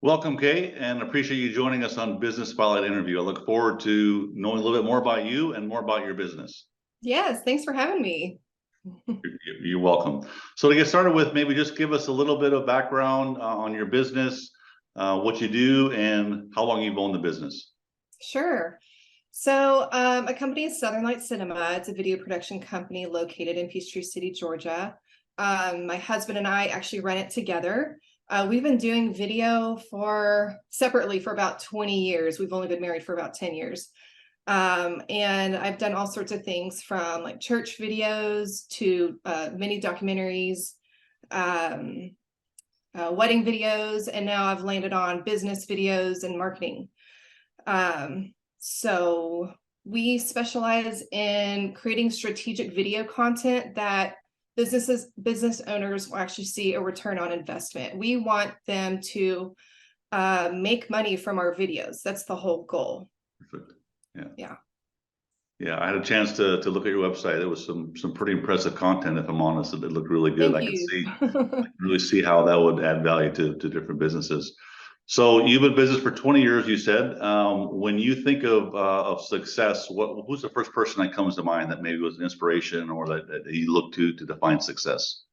Welcome, Kay, and appreciate you joining us on Business Spotlight interview. I look forward to knowing a little bit more about you and more about your business. Yes, thanks for having me. You're welcome. So to get started with, maybe just give us a little bit of background on your business, what you do, and how long you've owned the business. Sure. So a company is Southern Light Cinema. It's a video production company located in Peachtree City, Georgia. My husband and I actually run it together. We've been doing video separately for about 20 years. We've only been married for about 10 years. And I've done all sorts of things from like church videos to mini documentaries, wedding videos, and now I've landed on business videos and marketing. So we specialize in creating strategic video content that business owners will actually see a return on investment. We want them to make money from our videos. That's the whole goal. Perfect. Yeah. I had a chance to look at your website. There was some pretty impressive content, if I'm honest. It looked really good. Thank I you. can really see how that would add value to different businesses. So you've been in business for 20 years, you said. When you think of success, who's the first person that comes to mind that maybe was an inspiration or that you look to define success?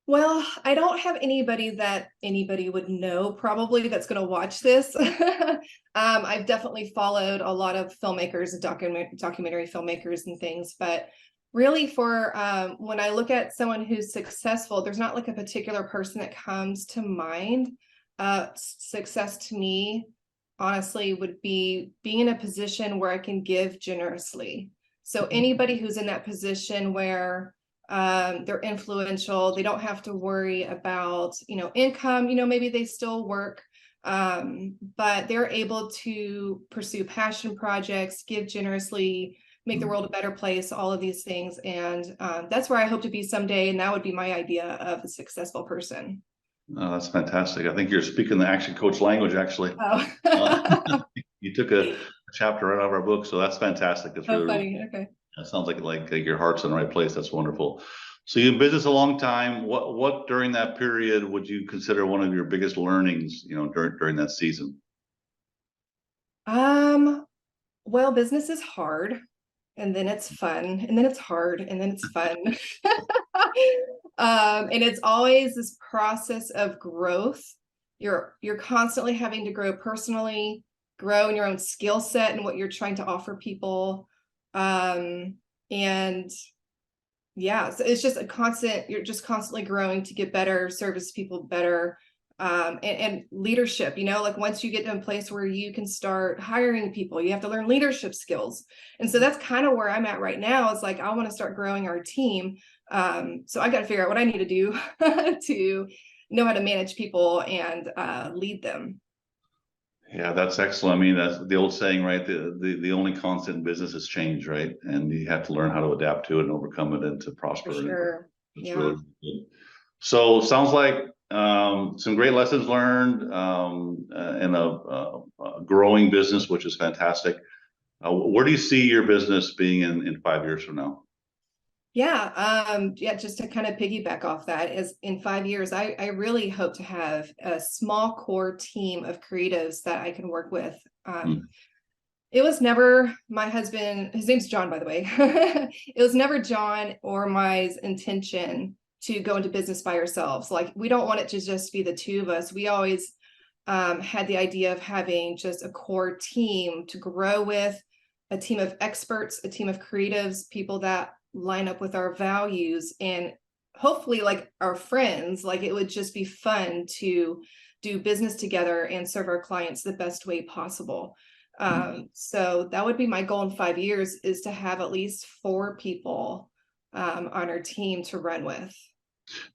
Well, I don't have anybody that anybody would know probably that's going to watch this. I've definitely followed a lot of filmmakers and documentary filmmakers and things, but really for when I look at someone who's successful, there's not like a particular person that comes to mind. Success to me, honestly, would be being in a position where I can give generously. So anybody who's in that position where they're influential, they don't have to worry about, income, maybe they still work, but they're able to pursue passion projects, give generously, make the world a better place, all of these things. And that's where I hope to be someday. And that would be my idea of a successful person. Oh, that's fantastic. I think you're speaking the action coach language, actually. Oh, You took a chapter right out of our book, so that's fantastic. It's really, funny. Okay. it sounds like your heart's in the right place. That's wonderful. So you've been in business a long time. What during that period would you consider one of your biggest learnings, during that season? Well, business is hard, and then it's fun, and then it's hard, and then it's fun. And it's always this process of growth. You're constantly having to grow personally, grow in your own skill set and what you're trying to offer people. And yeah, so it's just you're just constantly growing to get better, service people better. And leadership, like once you get to a place where you can start hiring people, you have to learn leadership skills. And so that's kind of where I'm at right now. It's like, I want to start growing our team. So I got to figure out what I need to do to know how to manage people and lead them. Yeah, that's excellent. I mean, that's the old saying, right? The only constant in business is change, right? And you have to learn how to adapt to it and overcome it and to prosper. For sure. It's really good. So sounds like some great lessons learned in a growing business, which is fantastic. Where do you see your business being in 5 years from now? Yeah, just to kind of piggyback off that, is in 5 years, I really hope to have a small core team of creatives that I can work with. It was never my husband, his name's Jon, by the way. It was never Jon or my intention to go into business by ourselves. Like, we don't want it to just be the two of us. We always had the idea of having just a core team to grow with, a team of experts, a team of creatives, people that line up with our values, and hopefully like our friends. Like, it would just be fun to do business together and serve our clients the best way possible. So that would be my goal in 5 years, is to have at least 4 people on our team to run with.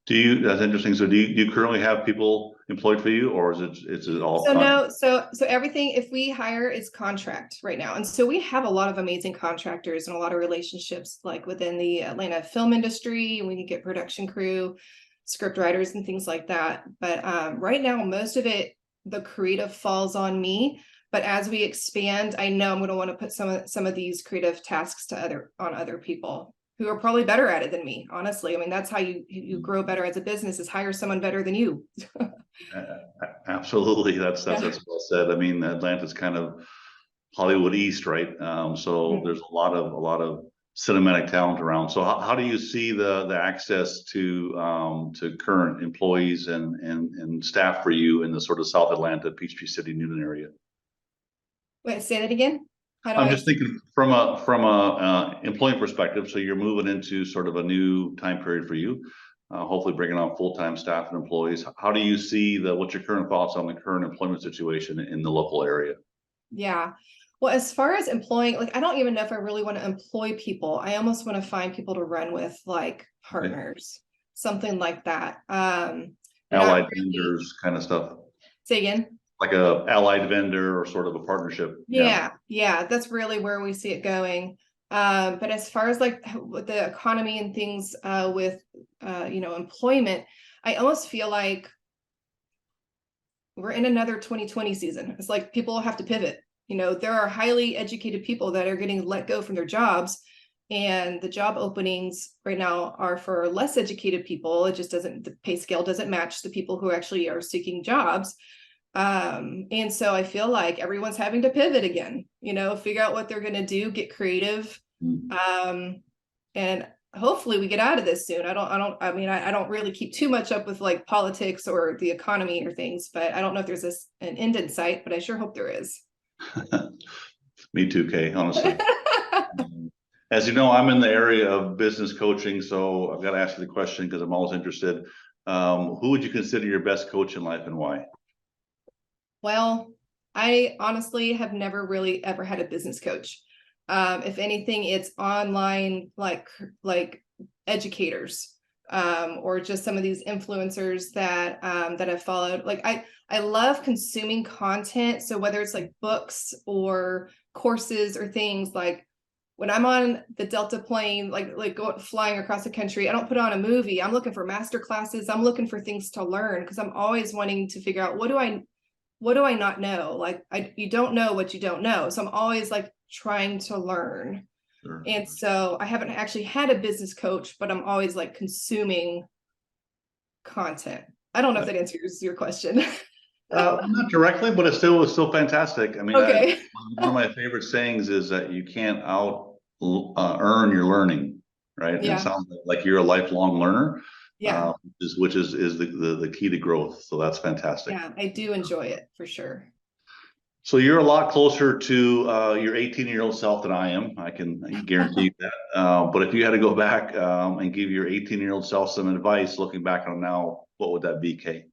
That's interesting. So do you currently have people employed for you, or is it all? So no, so everything, if we hire, is contract right now. And so we have a lot of amazing contractors and a lot of relationships, like within the Atlanta film industry, and we can get production crew, script writers and things like that. But right now, most of it, the creative falls on me. But as we expand, I know I'm going to want to put some of these creative tasks on other people. who are probably better at it than me, honestly. I mean, that's how you grow better as a business, is hire someone better than you. Absolutely. That's Yeah. well said. I mean, Atlanta's kind of Hollywood East, right? So Mhm. there's a lot of cinematic talent around. So how do you see the access to current employees and staff for you in the sort of South Atlanta, Peachtree City, Newton area? Wait, say that again. How do I'm I? just thinking from a employee perspective. So you're moving into sort of a new time period for you, hopefully bringing on full-time staff and employees. How do you see what's your current thoughts on the current employment situation in the local area? Yeah. Well, as far as employing, like, I don't even know if I really want to employ people. I almost want to find people to run with, like Okay. partners, something like that. Not Allied really. vendors kind of stuff, Say again. like a allied vendor or sort of a partnership. Yeah. Yeah, that's really where we see it going. But as far as like with the economy and things with employment, I almost feel like we're in another 2020 season. It's like people have to pivot. There are highly educated people that are getting let go from their jobs, and the job openings right now are for less educated people. It just doesn't, the pay scale doesn't match the people who actually are seeking jobs. And so I feel like everyone's having to pivot again, figure out what they're going to do, get creative. Mm. And hopefully we get out of this soon. I don't really keep too much up with like politics or the economy or things, but I don't know if there's an end in sight, but I sure hope there is. Me too, Kay, honestly. As you know, I'm in the area of business coaching, so I've got to ask you the question because I'm always interested. Who would you consider your best coach in life and why? Well, I honestly have never really ever had a business coach. If anything, it's online, like educators, or just some of these influencers that I've followed. Like I love consuming content. So whether it's like books or courses or things, like when I'm on the Delta plane, like flying across the country, I don't put on a movie. I'm looking for master classes. I'm looking for things to learn because I'm always wanting to figure out what do I not know? Like you don't know what you don't know. So I'm always like trying to learn. Sure. And so I haven't actually had a business coach, but I'm always like consuming content. I don't know if that answers your question. Not directly, but it's still fantastic. I mean, Okay. one of my favorite sayings is that you can't out earn your learning, right? And it Yeah. sounds like you're a lifelong learner, Yeah. which is the key to growth. So that's fantastic. Yeah. I do enjoy it for sure. So you're a lot closer to your 18-year-old self than I am. I can guarantee you that. But if you had to go back and give your 18-year-old self some advice, looking back on now, what would that be, Kay?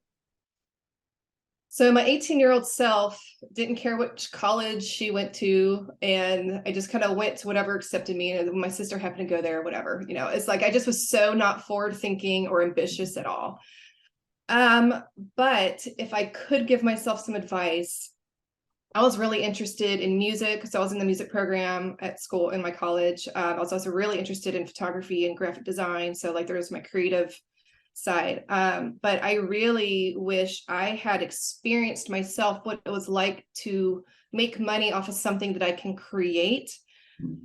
So my 18-year-old self didn't care which college she went to, and I just kind of went to whatever accepted me. And my sister happened to go there, whatever. It's like I just was so not forward thinking or ambitious at all. But if I could give myself some advice, I was really interested in music. So I was in the music program at school in my college. I was also really interested in photography and graphic design. So like there was my creative side. But I really wish I had experienced myself what it was like to make money off of something that I can create.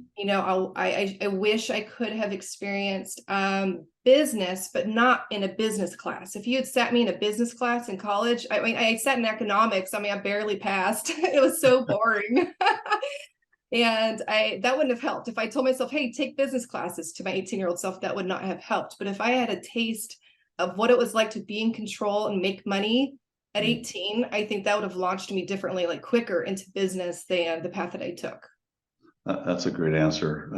I wish I could have experienced business, but not in a business class. If you had sat me in a business class in college, I mean, I sat in economics. I mean, I barely passed. It was so boring. And that wouldn't have helped. If I told myself, hey, take business classes to my 18-year-old self, that would not have helped. But if I had a taste of what it was like to be in control and make money at 18, I think that would have launched me differently, like quicker into business than the path that I took. That's a great answer.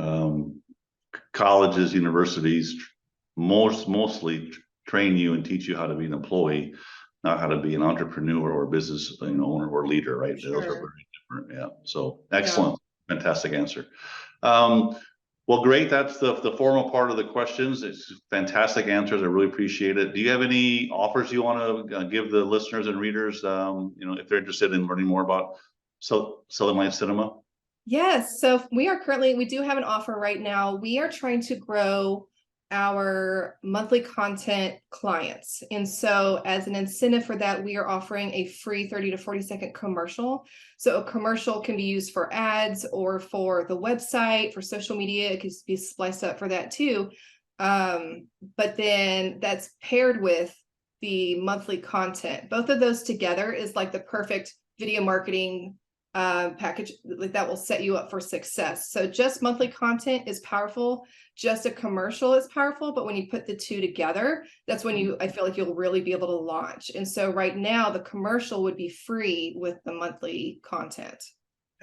Colleges, universities, mostly train you and teach you how to be an employee, not how to be an entrepreneur or business owner or leader, right? Those are Sure. very different. Yeah. So Yeah. excellent, fantastic answer. Well, great. That's the formal part of the questions. It's fantastic answers. I really appreciate it. Do you have any offers you want to give the listeners and readers? If they're interested in learning more about Southern Lights Cinema. Yes. So we do have an offer right now. We are trying to grow our monthly content clients. And so as an incentive for that, we are offering a free 30 to 40-second commercial. So a commercial can be used for ads or for the website, for social media. It could be spliced up for that too. But then that's paired with the monthly content. Both of those together is like the perfect video marketing package, like that will set you up for success. So just monthly content is powerful, just a commercial is powerful, but when you put the two together, that's when I feel like you'll really be able to launch. And so right now the commercial would be free with the monthly content.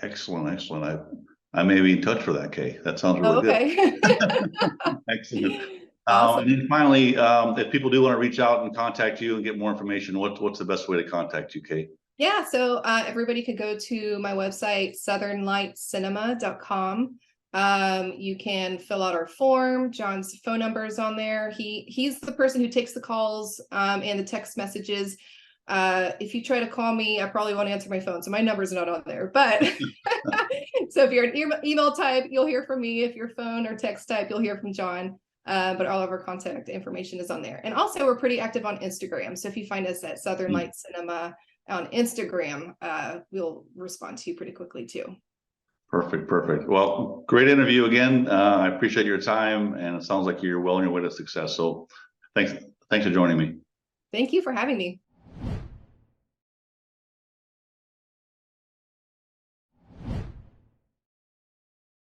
Excellent. I may be in touch for that, Kay. That sounds really good. Okay. Excellent. Awesome. And then finally, if people do want to reach out and contact you and get more information, what's the best way to contact you, Kay? Yeah, so everybody could go to my website, southernlightcinema.com. You can fill out our form. Jon's phone number is on there. He's the person who takes the calls and the text messages. If you try to call me, I probably won't answer my phone, so my number's not on there. But so if you're an email type, you'll hear from me. If you're phone or text type, you'll hear from Jon. But all of our contact information is on there. And also, we're pretty active on Instagram. So if you find us at Southern Light Cinema on Instagram, we'll respond to you pretty quickly too. Perfect. Well, great interview again. I appreciate your time, and it sounds like you're well on your way to success. So thanks for joining me. Thank you for having me.